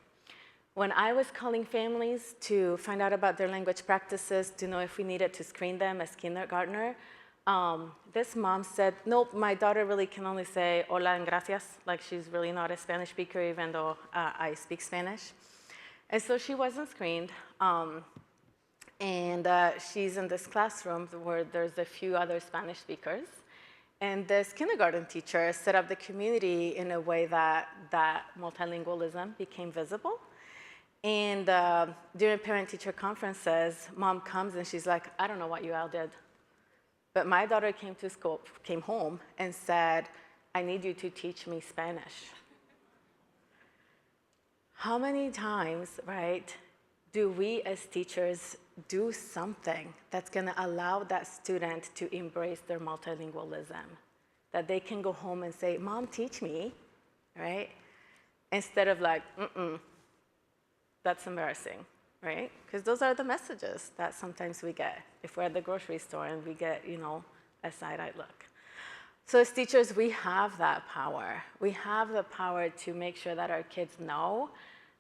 When I was calling families to find out about their language practices, to know if we needed to screen them as kindergartner, this mom said, nope, my daughter really can only say hola and gracias, like she's really not a Spanish speaker, even though I speak Spanish. And so she wasn't screened. And she's in this classroom where there's a few other Spanish speakers. And this kindergarten teacher set up the community in a way that multilingualism became visible. And during parent-teacher conferences, mom comes and she's like, I don't know what you all did, but my daughter came home and said, I need you to teach me Spanish. How many times, right, do we as teachers do something that's going to allow that student to embrace their multilingualism? That they can go home and say, Mom, teach me, right? Instead of like, that's embarrassing, right? Because those are the messages that sometimes we get if we're at the grocery store and we get, a side-eye look. So as teachers, we have that power. We have the power to make sure that our kids know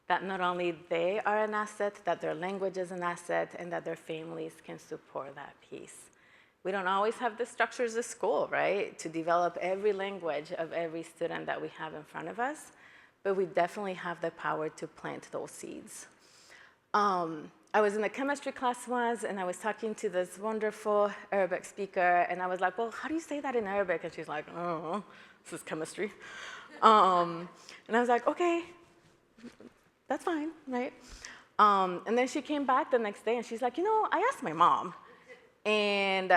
that not only they are an asset, that their language is an asset, and that their families can support that piece. We don't always have the structures of school, right, to develop every language of every student that we have in front of us, but we definitely have the power to plant those seeds. I was in a chemistry class once, and I was talking to this wonderful Arabic speaker, and I was like, well, how do you say that in Arabic? And she's like, oh, this is chemistry. And I was like, okay, that's fine, right? And then she came back the next day, and she's like, I asked my mom, and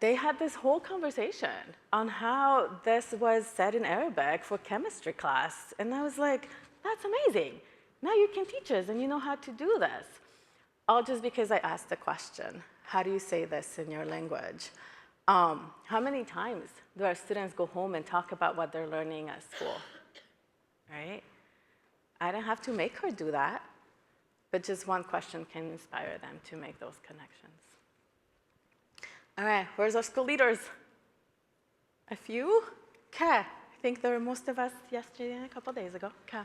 they had this whole conversation on how this was said in Arabic for chemistry class. And I was like, that's amazing. Now you can teach us, and you know how to do this. All just because I asked the question, how do you say this in your language? How many times do our students go home and talk about what they're learning at school, right? I didn't have to make her do that, but just one question can inspire them to make those connections. All right, where's our school leaders? A few? Okay, I think there were most of us yesterday and a couple days ago. Okay.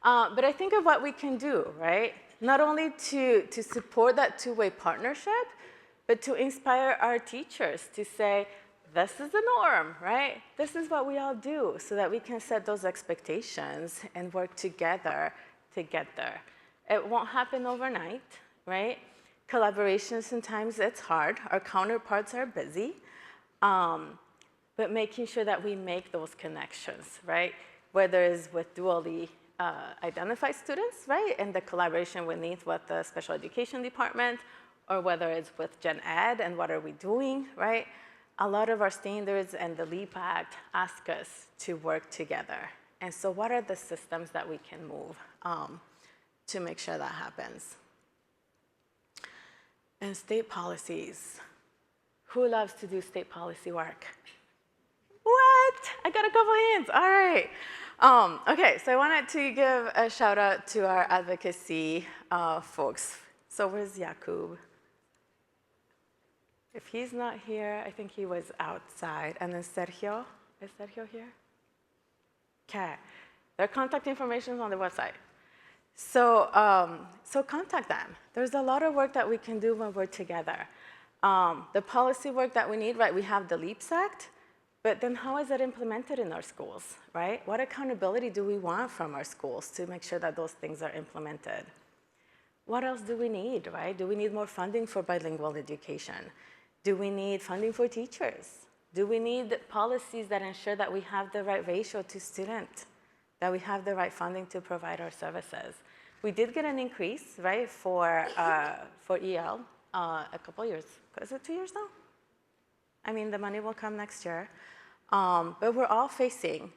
But I think of what we can do, right? Not only to support that two-way partnership, but to inspire our teachers to say, this is the norm, right? This is what we all do, so that we can set those expectations and work together to get there. It won't happen overnight, right? Collaboration, sometimes it's hard. Our counterparts are busy. But making sure that we make those connections, right? Whether it's with dually identified students, right? And the collaboration we need with the special education department, or whether it's with Gen Ed and what are we doing, right? A lot of our standards and the LEAP Act ask us to work together. And so what are the systems that we can move to make sure that happens? And state policies. Who loves to do state policy work? What? I got a couple hands. All right. Okay, so I wanted to give a shout out to our advocacy folks. So where's Yakub? If he's not here, I think he was outside. And then Sergio, is Sergio here? Okay, their contact information is on the website. So, so contact them. There's a lot of work that we can do when we're together. The policy work that we need, right, we have the LEAPS Act, but then how is it implemented in our schools, right? What accountability do we want from our schools to make sure that those things are implemented? What else do we need, right? Do we need more funding for bilingual education? Do we need funding for teachers? Do we need policies that ensure that we have the right ratio to student, that we have the right funding to provide our services? We did get an increase, right, for EL a couple years. Is it 2 years now? I mean, the money will come next year. But we're all facing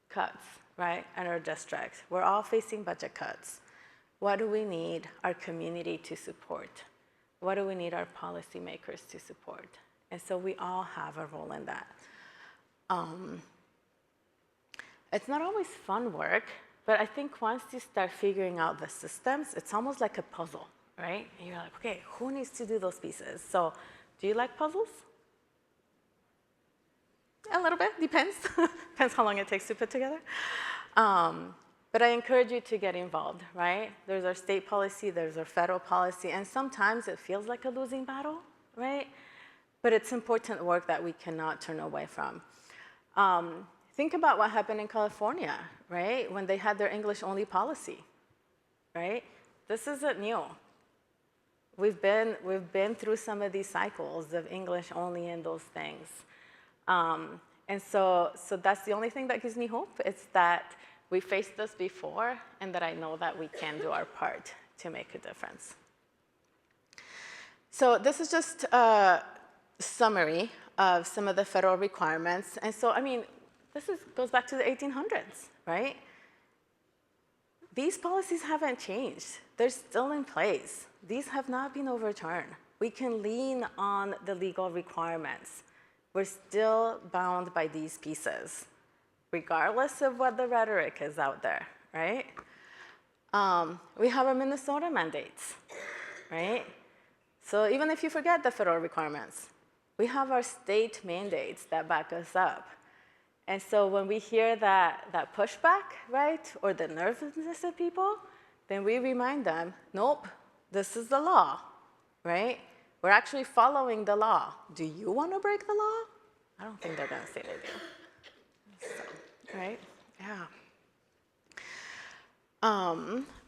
cuts, right, in our district. We're all facing budget cuts. What do we need our community to support? What do we need our policymakers to support? And so we all have a role in that. It's not always fun work, but I think once you start figuring out the systems, it's almost like a puzzle, right? And you're like, okay, who needs to do those pieces? So do you like puzzles? A little bit, depends. Depends how long it takes to put together. But I encourage you to get involved, right? There's our state policy, there's our federal policy, and sometimes it feels like a losing battle, right? but it's important work that we cannot turn away from. Think about what happened in California, right? When they had their English-only policy, right? This isn't new. We've been through some of these cycles of English only and those things. And so that's the only thing that gives me hope. It's that we faced this before and that I know that we can do our part to make a difference. So this is just a summary of some of the federal requirements. And so, I mean, goes back to the 1800s, right? These policies haven't changed. They're still in place. These have not been overturned. We can lean on the legal requirements. We're still bound by these pieces, regardless of what the rhetoric is out there, right? We have our Minnesota mandates, right? So even if you forget the federal requirements, we have our state mandates that back us up. And so when we hear that pushback, right, or the nervousness of people, then we remind them, nope, this is the law, right? We're actually following the law. Do you want to break the law? I don't think they're going to say they do. So, right? Yeah.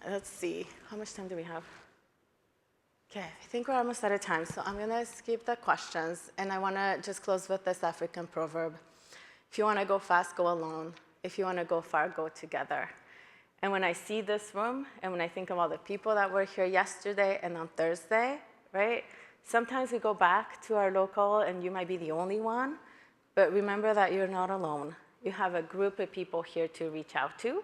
Let's see. How much time do we have? Okay, I think we're almost out of time, so I'm going to skip the questions, and I want to just close with this African proverb. If you want to go fast, go alone. If you want to go far, go together. And when I see this room, and when I think of all the people that were here yesterday and on Thursday, right? Sometimes we go back to our local, and you might be the only one, but remember that you're not alone. You have a group of people here to reach out to.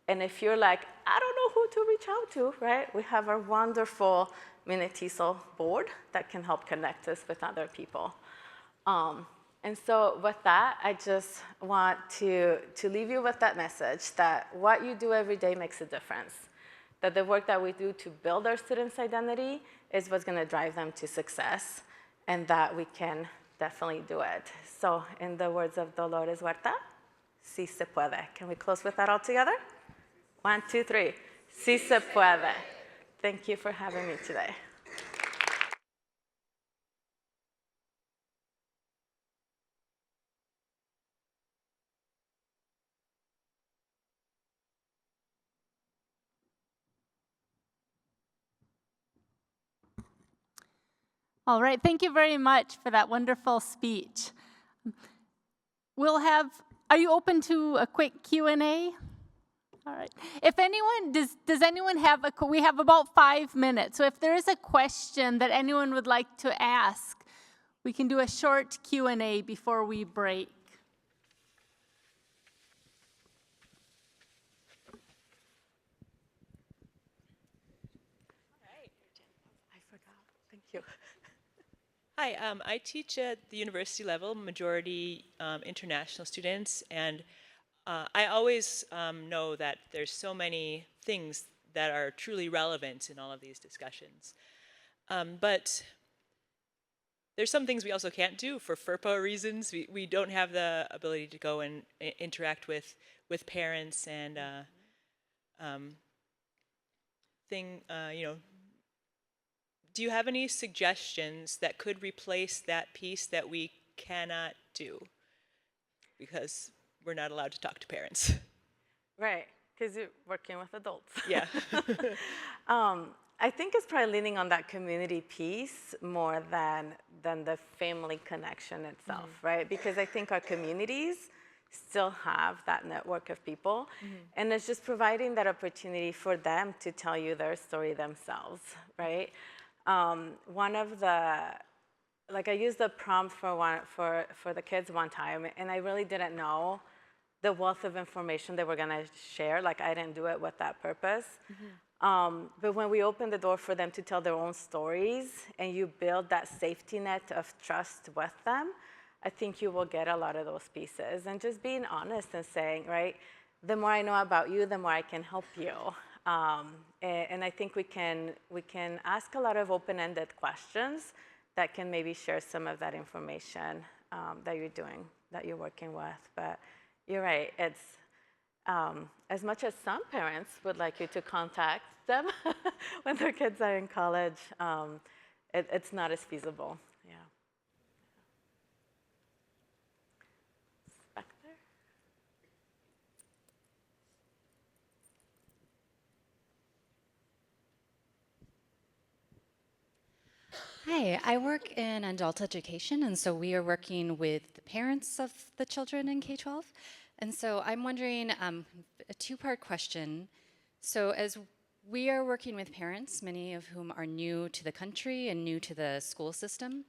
And if you're like, I don't know who to reach out to, right? We have our wonderful Minneteasel board that can help connect us with other people. And so with that, I just want to leave you with that message that what you do every day makes a difference. That the work that we do to build our students' identity is what's going to drive them to success, and that we can definitely do it. So in the words of Dolores Huerta, sí se puede. Can we close with that all together? 1, 2, 3. Sí se puede. Thank you for having me today. All right, thank you very much for that wonderful speech. Are you open to a quick Q&A? All right. If anyone, does anyone have we have about 5 minutes. So if there is a question that anyone would like to ask, we can do a short Q&A before we break. I forgot. Thank you. Hi, I teach at the university level, majority international students, and I always know that there's so many things that are truly relevant in all of these discussions. But there's some things we also can't do for FERPA reasons. We don't have the ability to go and interact with parents and do you have any suggestions that could replace that piece that we cannot do because we're not allowed to talk to parents? Right, because you're working with adults. Yeah. I think it's probably leaning on that community piece more than the family connection itself, right? Because I think our communities still have that network of people, and it's just providing that opportunity for them to tell you their story themselves, right? One of the, I used the prompt for the kids one time, and I really didn't know the wealth of information they were going to share. I didn't do it with that purpose. But when we open the door for them to tell their own stories, and you build that safety net of trust with them, I think you will get a lot of those pieces. And just being honest and saying, right, the more I know about you, the more I can help you. And I think we can ask a lot of open-ended questions that can maybe share some of that information that you're working with. But you're right, it's as much as some parents would like you to contact them when their kids are in college, it's not as feasible. Yeah. Hi, I work in adult education, and so we are working with the parents of the children in K-12. And so I'm wondering, a two-part question. So as we are working with parents, many of whom are new to the country and new to the school system,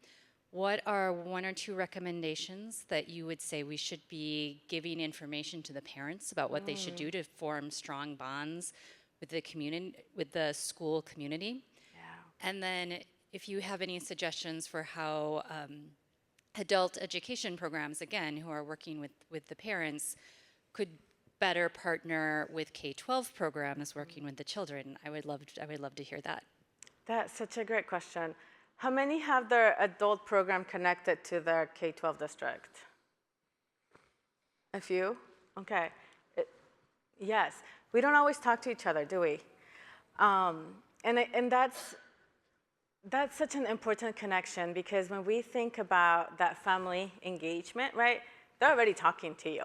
what are one or two recommendations that you would say we should be giving information to the parents about what they should do to form strong bonds with the community, with the school community? And then if you have any suggestions for how adult education programs, again, who are working with the parents, could better partner with K-12 programs working with the children, I would love to hear that. That's such a great question. How many have their adult program connected to their K-12 district? A few? Okay. Yes. We don't always talk to each other, do we? And that's such an important connection, because when we think about that family engagement, right, they're already talking to you.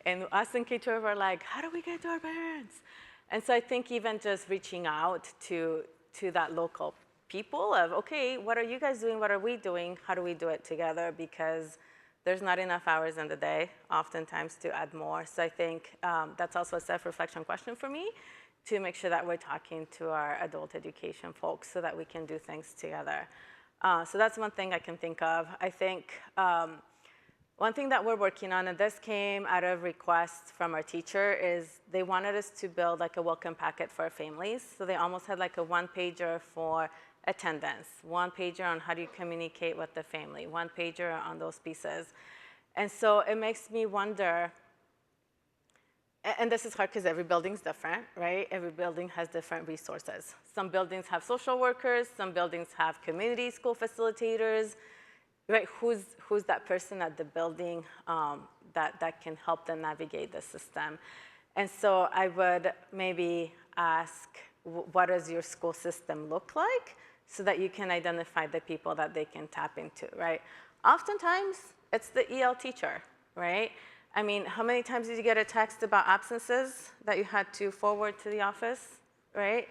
And us in K-12 are like, how do we get to our parents? And so I think even just reaching out to that local people of, okay, what are you guys doing? What are we doing? How do we do it together? Because there's not enough hours in the day, oftentimes, to add more. So I think that's also a self-reflection question for me, to make sure that we're talking to our adult education folks so that we can do things together. So that's one thing I can think of. I think one thing that we're working on, and this came out of requests from our teacher, is they wanted us to build like a welcome packet for our families. So they almost had like a one-pager for attendance, one-pager on how do you communicate with the family, one-pager on those pieces. And so it makes me wonder, and this is hard because every building's different, right? Every building has different resources. Some buildings have social workers, some buildings have community school facilitators, right? Who's that person at the building that can help them navigate the system? And so I would maybe ask, what does your school system look like, so that you can identify the people that they can tap into, right? Oftentimes, it's the EL teacher, right? I mean, how many times did you get a text about absences that you had to forward to the office, right?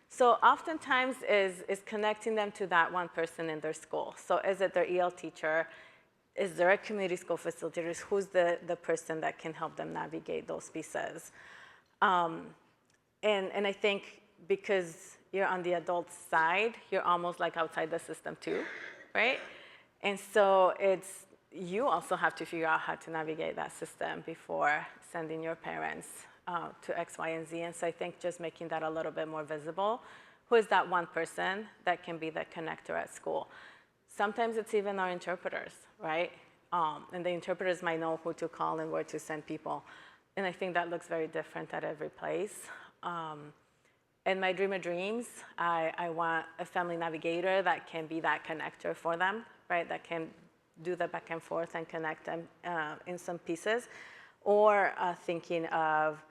So oftentimes is connecting them to that one person in their school. So is it their EL teacher? Is there a community school facilitator? Who's the person that can help them navigate those pieces? And I think because you're on the adult side, you're almost like outside the system too, right? And so you also have to figure out how to navigate that system before sending your parents to X, Y, and Z. And so I think just making that a little bit more visible. Who is that one person that can be the connector at school? Sometimes it's even our interpreters, right? And the interpreters might know who to call and where to send people. And I think that looks very different at every place. In my dream of dreams, I want a family navigator that can be that connector for them, right? That can do the back and forth and connect them in some pieces. Or thinking of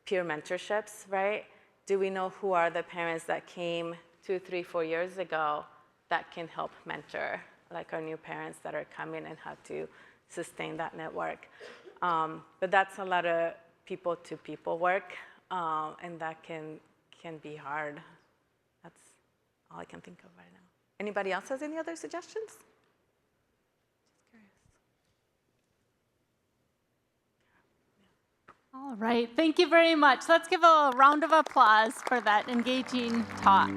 peer mentorships, right? Do we know who are the parents that came 2, 3, 4 years ago that can help mentor, like our new parents that are coming, and how to sustain that network? But that's a lot of people-to-people work, and that can be hard. That's all I can think of right now. Anybody else has any other suggestions? All right, thank you very much. Let's give a round of applause for that engaging talk.